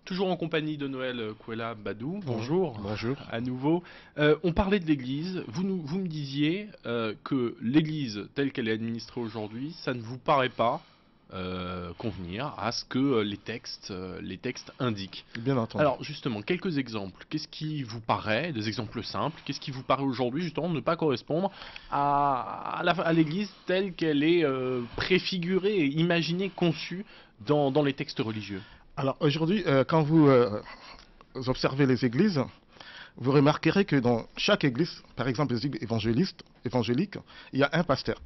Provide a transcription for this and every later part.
Toujours en compagnie de Noël Kouela Badou. Bonjour. Bonjour. À nouveau. On parlait de l'Église. Vous me disiez que l'Église telle qu'elle est administrée aujourd'hui, ça ne vous paraît pas convenir à ce que les textes indiquent. Bien entendu. Alors justement, quelques exemples. Qu'est-ce qui vous paraît, des exemples simples, qu'est-ce qui vous paraît aujourd'hui justement ne pas correspondre à l'Église telle qu'elle est préfigurée et imaginée, conçue dans les textes religieux? Alors aujourd'hui, quand vous observez les églises, vous remarquerez que dans chaque église, par exemple les églises évangéliques, il y a un pasteur.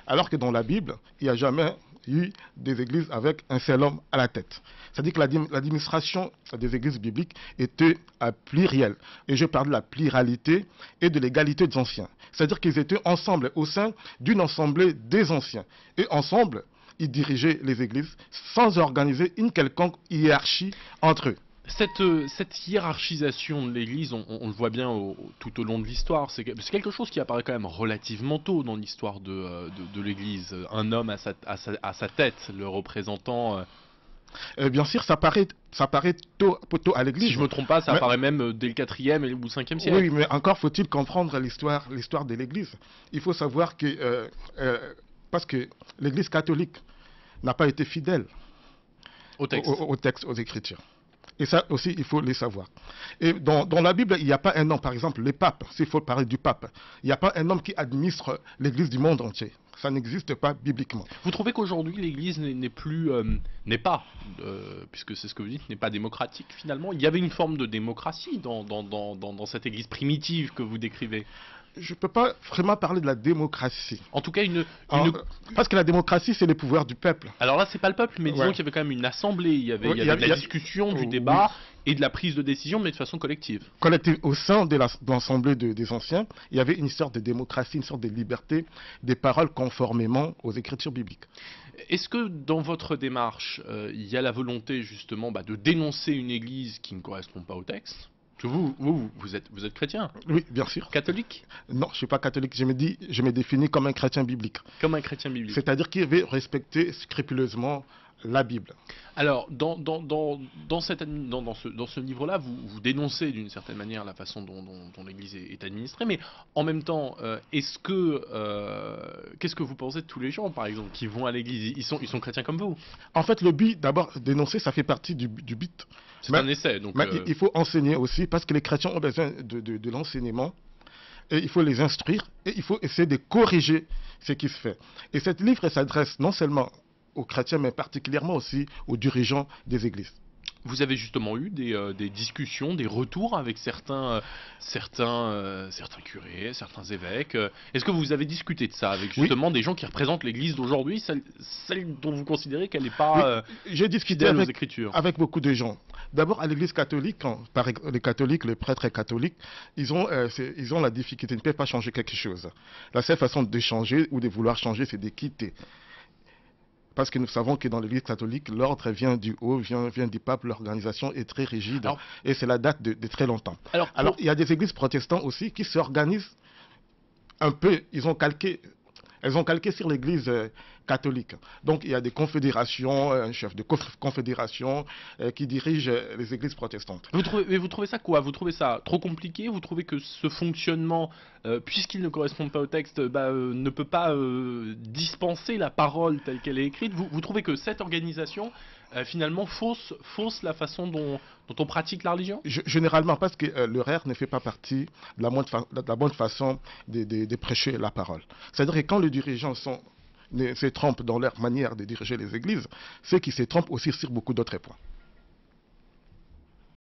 Alors que dans la Bible, il n'y a jamais eu des églises avec un seul homme à la tête. C'est-à-dire que l'administration des églises bibliques était plurielle. Et je parle de la pluralité et de l'égalité des anciens. C'est-à-dire qu'ils étaient ensemble au sein d'une assemblée des anciens. Et ensemble, ils dirigeaient les églises sans organiser une quelconque hiérarchie entre eux. Cette hiérarchisation de l'Église, on le voit bien tout au long de l'histoire, c'est quelque chose qui apparaît quand même relativement tôt dans l'histoire de l'Église. Un homme à sa tête, le représentant... Bien sûr, ça paraît tôt à l'Église. Si je ne me trompe pas, ça apparaît même dès le 4e ou le 5e siècle. Oui, mais encore faut-il comprendre l'histoire de l'Église. Il faut savoir que... parce que l'Église catholique n'a pas été fidèle au texte, aux Écritures. Et ça aussi, il faut les savoir. Et dans la Bible, il n'y a pas un homme, par exemple, les papes, s'il faut parler du pape, il n'y a pas un homme qui administre l'Église du monde entier. Ça n'existe pas bibliquement. Vous trouvez qu'aujourd'hui, l'Église puisque c'est ce que vous dites, n'est pas démocratique finalement? Il y avait une forme de démocratie dans cette Église primitive que vous décrivez. Je ne peux pas vraiment parler de la démocratie. En tout cas, parce que la démocratie, c'est le pouvoir du peuple. Alors là, c'est pas le peuple, mais disons qu'il y avait quand même une assemblée, il y avait de la discussion, du débat et de la prise de décision, mais de façon collective. Collective. Au sein de l'assemblée des anciens, il y avait une sorte de démocratie, une sorte de liberté des paroles conformément aux Écritures bibliques. Est-ce que dans votre démarche, il y a la volonté justement de dénoncer une Église qui ne correspond pas au texte? Vous êtes chrétien? Oui, bien sûr. Catholique? Non, je ne suis pas catholique. Je me définis comme un chrétien biblique. Comme un chrétien biblique. C'est-à-dire qu'il veut respecter scrupuleusement la Bible. Alors, dans ce livre-là, vous dénoncez d'une certaine manière la façon dont l'Église est administrée, mais en même temps, qu'est-ce que vous pensez de tous les gens, par exemple, qui vont à l'Église? Ils sont chrétiens comme vous? En fait, le but, d'abord, dénoncer, ça fait partie du but. C'est un essai, donc... Mais il faut enseigner aussi, parce que les chrétiens ont besoin de l'enseignement, et il faut les instruire, et il faut essayer de corriger ce qui se fait. Et ce livre s'adresse non seulement aux chrétiens, mais particulièrement aussi aux dirigeants des églises. Vous avez justement eu des discussions, des retours avec certains curés, certains évêques. Est-ce que vous avez discuté de ça avec justement des gens qui représentent l'Église d'aujourd'hui, celle dont vous considérez qu'elle n'est pas j'ai discuté fidèle aux Écritures? Avec beaucoup de gens. D'abord à l'Église catholique, les catholiques, les prêtres catholiques, ils ont la difficulté, ils ne peuvent pas changer quelque chose. La seule façon de changer ou de vouloir changer, c'est de quitter. Parce que nous savons que dans l'Église catholique, l'ordre vient du haut, vient du pape, l'organisation est très rigide, et cela date de très longtemps. Alors, il y a des églises protestantes aussi qui s'organisent un peu, elles ont calqué sur l'Église catholique. Donc il y a des confédérations, un chef de confédération qui dirige les églises protestantes. Vous trouvez ça quoi? Vous trouvez ça trop compliqué? Vous trouvez que ce fonctionnement, puisqu'il ne correspond pas au texte, ne peut pas dispenser la parole telle qu'elle est écrite? Vous trouvez que cette organisation finalement fausse la façon dont on pratique la religion? Généralement, parce que l'horaire ne fait pas partie de la bonne façon de prêcher la parole. C'est-à-dire que quand les dirigeants se trompent dans leur manière de diriger les églises, c'est qu'ils se trompent aussi sur beaucoup d'autres points.